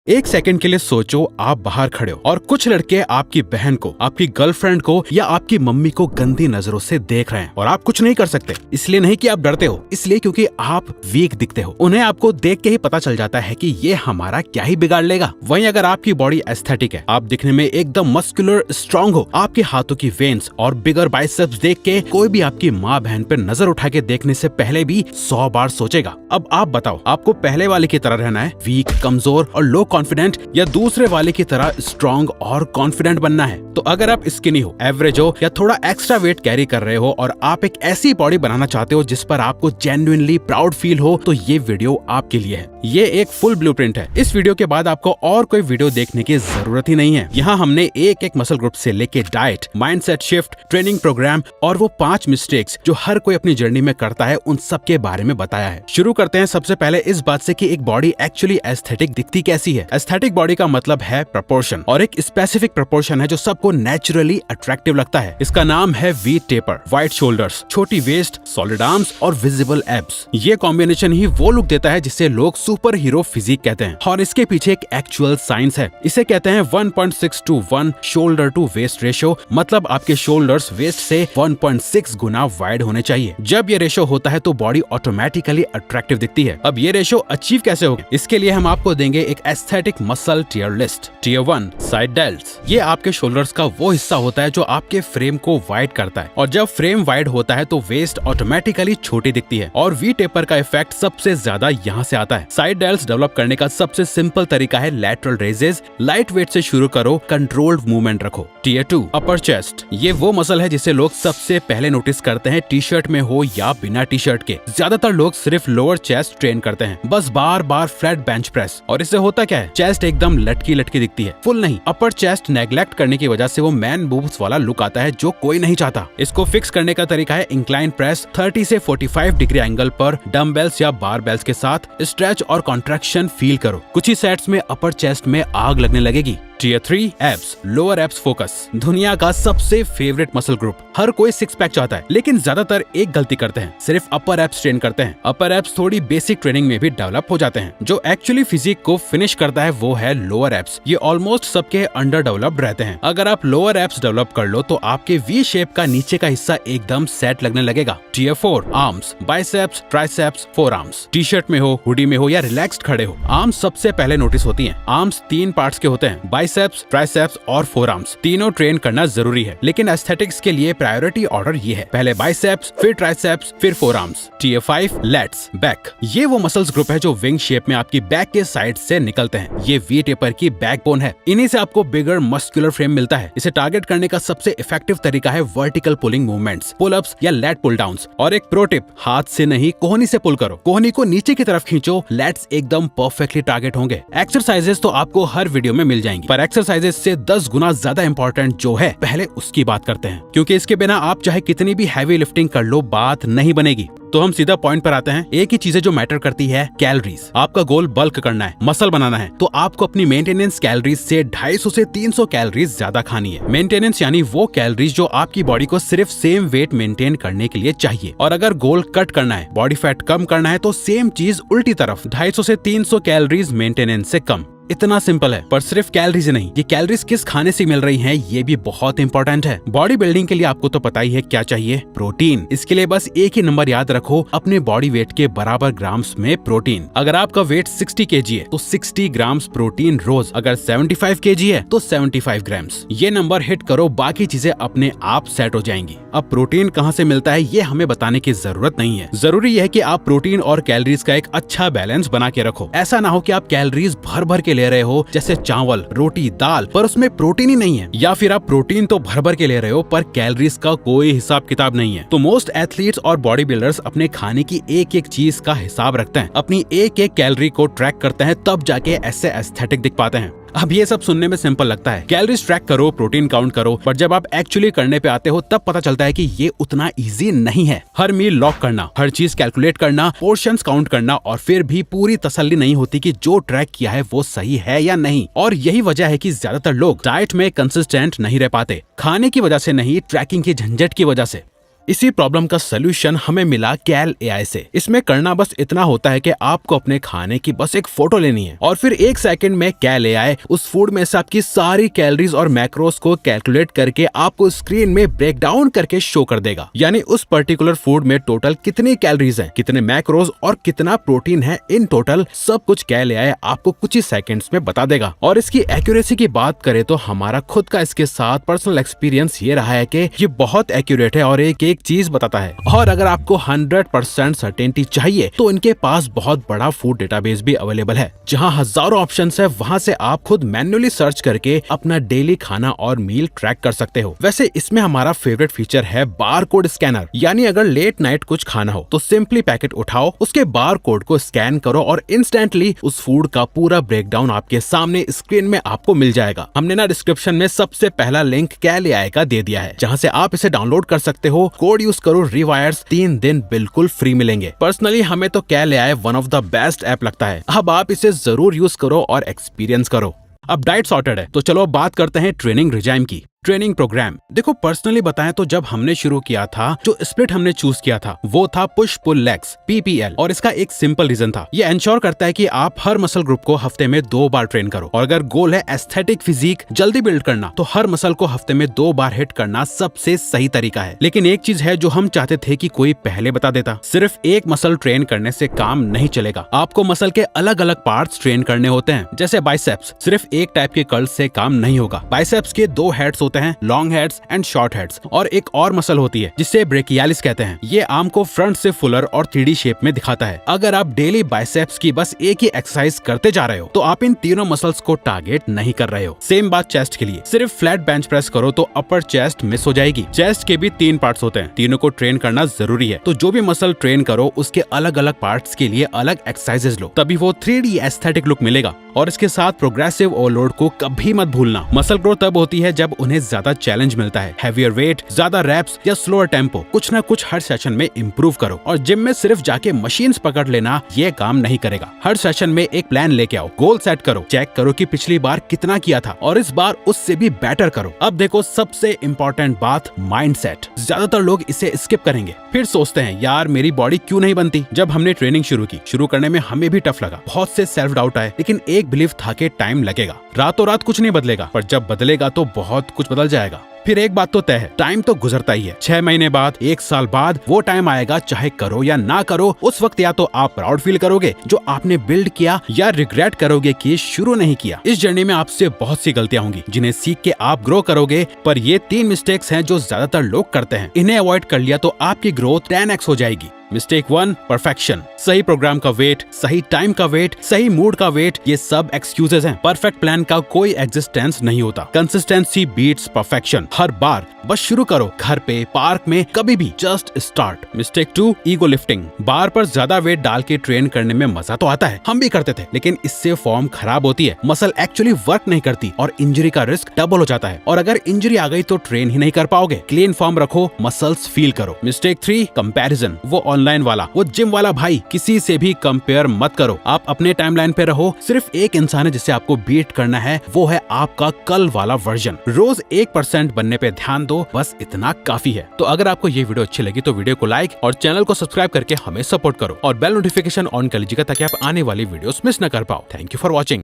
एक सेकंड के लिए सोचो, आप बाहर खड़े हो और कुछ लड़के आपकी बहन को, आपकी गर्लफ्रेंड को या आपकी मम्मी को गंदी नजरों से देख रहे हैं और आप कुछ नहीं कर सकते। इसलिए नहीं कि आप डरते हो, इसलिए क्योंकि आप वीक दिखते हो। उन्हें आपको देख के ही पता चल जाता है कि ये हमारा क्या ही बिगाड़ लेगा। वहीं अगर आपकी बॉडी एस्थेटिक है, आप दिखने में एकदम मस्कुलर स्ट्रांग हो, आपके हाथों की वेन्स और बिगर बाइसेप्स देख के कोई भी आपकी माँ बहन पर नजर उठा के देखने से पहले भी 100 बार सोचेगा। अब आप बताओ, आपको पहले वाले की तरह रहना है, वीक, कमजोर और लो कॉन्फिडेंट, या दूसरे वाले की तरह स्ट्रॉन्ग और कॉन्फिडेंट बनना है? तो अगर आप स्किनी हो, एवरेज हो या थोड़ा एक्स्ट्रा वेट कैरी कर रहे हो और आप एक ऐसी बॉडी बनाना चाहते हो जिस पर आपको जेन्युइनली प्राउड फील हो, तो ये वीडियो आपके लिए है। ये एक फुल ब्लूप्रिंट है। इस वीडियो के बाद आपको और कोई वीडियो देखने की जरूरत ही नहीं है। यहाँ हमने एक एक मसल ग्रुप से लेके diet, mindset shift, training program और वो 5 मिस्टेक्स जो हर कोई अपनी जर्नी में करता है, उन सब के बारे में बताया है। शुरू करते हैं सबसे पहले इस बात से कि एक बॉडी एक्चुअली एस्थेटिक दिखती कैसी है। एस्थेटिक बॉडी का मतलब है प्रपोर्शन, और एक स्पेसिफिक प्रपोर्शन है जो सबको नेचुरली अट्रैक्टिव लगता है। इसका नाम है वी टेपर, वाइड शोल्डर्स, छोटी वेस्ट, सॉलिड आर्म्स और विजिबल एब्स। ये कॉम्बिनेशन ही वो लुक देता है जिसे लोग सुपर हीरो फिजिक कहते हैं, और इसके पीछे एक एक्चुअल साइंस है। इसे कहते हैं 1.6 to 1 shoulder to waist ratio, मतलब आपके शोल्डर्स वेस्ट से 1.6 गुना वाइड होने चाहिए। जब ये रेशियो होता है तो बॉडी ऑटोमेटिकली अट्रैक्टिव दिखती है। अब ये रेशियो अचीव कैसे होगा, इसके लिए हम आपको देंगे एक aesthetic muscle tier list. Tier 1, side delts. ये आपके शोल्डर्स का वो हिस्सा होता है जो आपके फ्रेम को वाइड करता है, और जब फ्रेम वाइड होता है तो वेस्ट ऑटोमेटिकली छोटी दिखती है, और वी टेपर का इफेक्ट सबसे ज्यादा यहाँ से आता है। साइड डेल्ट्स डेवलप करने का सबसे सिंपल तरीका है लैटरल रेजेस। लाइट वेट से शुरू करो, कंट्रोल्ड मूवमेंट रखो। Tier 2, upper chest. ये वो मसल है जिसे लोग सबसे पहले नोटिस करते हैं, टी शर्ट में हो या बिना टी शर्ट के। ज्यादातर लोग सिर्फ लोअर चेस्ट ट्रेन करते हैं, बस बार बार फ्लैट बेंच प्रेस, और इससे होता क्या है, चेस्ट एकदम लटकी लटकी दिखती है, फुल नहीं। अपर चेस्ट नेग्लेक्ट करने की वजह से वो मैन बूब्स वाला लुक आता है जो कोई नहीं चाहता। इसको फिक्स करने का तरीका है इंक्लाइन प्रेस। 30 से 45 डिग्री एंगल पर डम्बेल्स या बारबेल्स के साथ स्ट्रेच और कॉन्ट्रैक्शन फील करो। कुछ ही सेट्स में अपर चेस्ट में आग लगने लगेगी। Tier 3, abs, lower abs focus. दुनिया का सबसे फेवरेट मसल ग्रुप। हर कोई 6 पैक चाहता है, लेकिन ज्यादातर एक गलती करते हैं, सिर्फ अपर एब्स ट्रेन करते हैं। अपर एब्स थोड़ी बेसिक ट्रेनिंग में भी डेवलप हो जाते हैं। जो एक्चुअली फिजिक को फिनिश करता है वो है लोअर एब्स। ये ऑलमोस्ट सबके अंडर डेवलप्ड रहते हैं। अगर आप लोअर एब्स डेवलप कर लो तो आपके वी शेप का नीचे का हिस्सा एकदम सेट लगने लगेगा। Tier 4, arms, biceps, triceps, forearms. T shirt में हो, हुडी में हो या रिलैक्स्ड खड़े हो, आर्म्स सबसे पहले नोटिस होती हैं। आर्म्स 3 पार्ट्स के होते हैं, बाइसेप्स, ट्राइसेप्स और फोर आर्म्स। तीनों ट्रेन करना जरूरी है, लेकिन एस्थेटिक्स के लिए प्रायोरिटी ऑर्डर ये है, पहले बाइसेप्स, फिर ट्राइसेप्स, फिर forearms. Tier 5, lats, back. ये वो मसल्स ग्रुप है जो विंग शेप में आपकी बैक के साइड से निकलते हैं। ये वी टेपर की बैकबोन है। इन्हीं से आपको बिगर मस्कुलर फ्रेम मिलता है। इसे टारगेट करने का सबसे इफेक्टिव तरीका है vertical pulling movements, pull ups या लैट पुल डाउन्स। और एक प्रो टिप, हाथ से नहीं कोहनी से पुल करो। कोहनी को नीचे की तरफ खींचो, लैट्स एकदम परफेक्टली टारगेट होंगे। एक्सरसाइजेस तो आपको हर वीडियो में मिल जाएंगी, पर एक्सरसाइजेस से 10 गुना ज्यादा इंपॉर्टेंट जो है, पहले उसकी बात करते हैं, क्योंकि इसके बिना आप चाहे कितनी भी हैवी लिफ्टिंग कर लो, बात नहीं बनेगी। तो हम सीधा पॉइंट पर आते हैं। एक ही चीजें जो मैटर करती है, कैलोरीज। आपका गोल बल्क करना है, मसल बनाना है, तो आपको अपनी मेंटेनेंस कैलोरीज से 250 से 300 कैलोरीज ज्यादा खानी है। मेंटेनेंस यानी वो कैलोरीज जो आपकी बॉडी को सिर्फ सेम वेट मेंटेन करने के लिए चाहिए। और अगर गोल कट करना है, बॉडी फैट कम करना है, तो सेम चीज उल्टी तरफ, 250 से 300 कैलोरीज मेंटेनेंस से कम। इतना सिंपल है। पर सिर्फ कैलोरीज ही नहीं, ये कैलोरीज किस खाने से मिल रही हैं, ये भी बहुत इंपॉर्टेंट है। बॉडी बिल्डिंग के लिए आपको तो पता ही है क्या चाहिए, प्रोटीन। इसके लिए बस एक ही नंबर याद रखो, अपने बॉडी वेट के बराबर ग्राम्स में प्रोटीन। अगर आपका वेट 60 kg है तो 60 ग्राम्स प्रोटीन रोज। अगर 75 kg है तो 75 ग्राम्स। ये नंबर हिट करो, बाकी चीजें अपने आप सेट हो जाएंगी। अब प्रोटीन कहाँ से मिलता है ये हमें बताने की जरूरत नहीं है। जरूरी है कि आप प्रोटीन और कैलोरीज का एक अच्छा बैलेंस बना के रखो। ऐसा ना हो कि आप कैलोरीज भर भर के ले रहे हो, जैसे चावल, रोटी, दाल, पर उसमें प्रोटीन ही नहीं है, या फिर आप प्रोटीन तो भर भर के ले रहे हो पर कैलोरीज का कोई हिसाब किताब नहीं है। तो मोस्ट एथलीट्स और बॉडी बिल्डर्स अपने खाने की एक एक चीज का हिसाब रखते हैं, अपनी एक एक कैलोरी को ट्रैक करते हैं, तब जाके ऐसे एस्थेटिक दिख पाते हैं। अब ये सब सुनने में सिंपल लगता है, कैलोरीज ट्रैक करो, प्रोटीन काउंट करो, पर जब आप एक्चुअली करने पे आते हो तब पता चलता है कि ये उतना इजी नहीं है। हर मील लॉक करना, हर चीज कैलकुलेट करना, पोर्शंस काउंट करना, और फिर भी पूरी तसल्ली नहीं होती कि जो ट्रैक किया है वो सही है या नहीं। और यही वजह है कि ज्यादातर लोग डाइट में कंसिस्टेंट नहीं रह पाते, खाने की वजह से नहीं, ट्रैकिंग की झंझट की वजह से। इसी प्रॉब्लम का सोल्यूशन हमें मिला कैल एआई से। इसमें करना बस इतना होता है कि आपको अपने खाने की बस एक फोटो लेनी है और फिर 1 सेकंड में कैल एआई उस फूड में से आपकी सारी कैलोरीज और मैक्रोस को कैलकुलेट करके आपको स्क्रीन में ब्रेक डाउन करके शो कर देगा। यानी उस पर्टिकुलर फूड में टोटल कितनी कैलोरीज हैं, कितने मैक्रोस और कितना प्रोटीन है, इन टोटल सब कुछ कैल एआई आपको कुछ ही सेकंड्स में बता देगा। और इसकी एक्यूरेसी की बात करें तो हमारा खुद का इसके साथ पर्सनल एक्सपीरियंस ये रहा है कि ये बहुत एक्यूरेट है और एक एक चीज बताता है। और अगर आपको 100% सर्टेनिटी चाहिए तो इनके पास बहुत बड़ा फूड डेटाबेस भी अवेलेबल है, जहां हजारों ऑप्शंस है। वहां से आप खुद मैन्युअली सर्च करके अपना डेली खाना और मील ट्रैक कर सकते हो। वैसे इसमें हमारा फेवरेट फीचर है बार कोड स्कैनर। यानी अगर लेट नाइट कुछ खाना हो तो सिंपली पैकेट उठाओ, उसके बार कोड को स्कैन करो और इंस्टेंटली उस फूड का पूरा ब्रेकडाउन आपके सामने स्क्रीन में आपको मिल जाएगा। हमने ना डिस्क्रिप्शन में सबसे पहला लिंक कैल एआई का दे दिया है, जहां से आप इसे डाउनलोड कर सकते हो। कोड यूज करो रिवायर्स, 3 दिन बिल्कुल फ्री मिलेंगे। पर्सनली हमें तो Cal AI one of the best app लगता है। अब आप इसे जरूर यूज करो और एक्सपीरियंस करो। अब डाइट सॉर्टेड है तो चलो अब बात करते हैं ट्रेनिंग रिजाइम की। ट्रेनिंग प्रोग्राम देखो, पर्सनली बताएं तो जब हमने शुरू किया था, जो स्प्लिट हमने चूज किया था वो था पुश पुल लेग्स PPL। और इसका एक सिंपल रीजन था, ये एंश्योर करता है कि आप हर मसल ग्रुप को हफ्ते में 2 बार ट्रेन करो। और अगर गोल है एस्थेटिक फिजिक जल्दी बिल्ड करना, तो हर मसल को हफ्ते में 2 बार हिट करना सबसे सही तरीका है। लेकिन एक चीज है जो हम चाहते थे कि कोई पहले बता देता, सिर्फ एक मसल ट्रेन करने से काम नहीं चलेगा। आपको मसल के अलग अलग पार्ट्स ट्रेन करने होते हैं। जैसे बाइसेप्स, सिर्फ एक टाइप के कर्ल से काम नहीं होगा। बाइसेप्स के 2 हेड्स होते हैं, long heads and short heads. और एक और मसल होती है जिसे ब्रेकियालिस कहते हैं। ये आर्म को फ्रंट से फुलर और 3D शेप में दिखाता है। अगर आप डेली बाइसेप्स की बस एक ही एक्सरसाइज करते जा रहे हो तो आप इन तीनों मसल्स को टारगेट नहीं कर रहे हो। सेम बात चेस्ट के लिए, सिर्फ फ्लैट बेंच प्रेस करो तो अपर चेस्ट मिस हो जाएगी। चेस्ट के भी 3 पार्ट्स होते हैं, तीनों को ट्रेन करना जरूरी है। तो जो भी मसल ट्रेन करो उसके अलग अलग पार्ट्स के लिए अलग एक्सरसाइजेस लो, तभी वो 3D एस्थेटिक लुक मिलेगा। और इसके साथ प्रोग्रेसिव ओवरलोड को कभी मत भूलना। मसल ग्रोथ तब होती है जब उन्हें ज्यादा चैलेंज मिलता है। हैवियर वेट, ज्यादा रैप्स या स्लोअर टेम्पो, कुछ ना कुछ हर सेशन में इंप्रूव करो। और जिम में सिर्फ जाके मशीन्स पकड़ लेना ये काम नहीं करेगा। हर सेशन में एक प्लान लेके आओ, गोल सेट करो, चेक करो कि पिछली बार कितना किया था और इस बार उससे भी बेटर करो। अब देखो सबसे इम्पोर्टेंट बात, माइंडसेट। ज्यादातर लोग इसे स्किप करेंगे, फिर सोचते हैं यार मेरी बॉडी क्यों नहीं बनती। जब हमने ट्रेनिंग शुरू करने में हमें भी टफ लगा, बहुत से सेल्फ डाउट आए, लेकिन एक बिलीव था कि टाइम लगेगा। रातों रात कुछ नहीं बदलेगा, पर जब बदलेगा तो बहुत कुछ बदल जाएगा। फिर एक बात तो तय है, टाइम तो गुजरता ही है। 6 महीने बाद, 1 साल बाद वो टाइम आएगा, चाहे करो या ना करो। उस वक्त या तो आप प्राउड फील करोगे जो आपने बिल्ड किया, या रिग्रेट करोगे कि शुरू नहीं किया। इस जर्नी में आपसे बहुत सी गलतियां होंगी जिन्हें सीख के आप ग्रो करोगे। पर ये 3 मिस्टेक्स हैं जो ज्यादातर लोग करते हैं। इन्हें अवॉइड कर लिया तो आपकी ग्रोथ 10x हो जाएगी। Mistake 1, perfection. सही प्रोग्राम का वेट, सही टाइम का वेट, सही मूड का वेट, ये सब एक्सक्यूजेस हैं। परफेक्ट प्लान का कोई एग्जिस्टेंस नहीं होता। Consistency beats perfection. हर बार बस शुरू करो, घर पे, पार्क में, कभी भी, just start. Mistake 2, ego lifting. Bar पर ज्यादा वेट डाल के ट्रेन करने में मजा तो आता है, हम भी करते थे, लेकिन इससे फॉर्म खराब होती है, मसल एक्चुअली वर्क नहीं करती और इंजरी का रिस्क डबल हो जाता है। और अगर इंजरी आ गई तो ट्रेन ही नहीं कर पाओगे। क्लीन फॉर्म रखो, मसल्स फील करो। Mistake 3, comparison. वो ऑनलाइन वाला, वो जिम वाला भाई, किसी से भी कंपेयर मत करो। आप अपने टाइमलाइन पे रहो। सिर्फ एक इंसान है जिसे आपको बीट करना है, वो है आपका कल वाला वर्जन। रोज 1% बनने पे ध्यान दो, बस इतना काफी है। तो अगर आपको ये वीडियो अच्छी लगी तो वीडियो को लाइक और चैनल को सब्सक्राइब करके हमें सपोर्ट करो और बेल नोटिफिकेशन ऑन कर लीजिएगा ताकि आप आने वाली वीडियोस मिस न कर पाओ। Thank you for watching.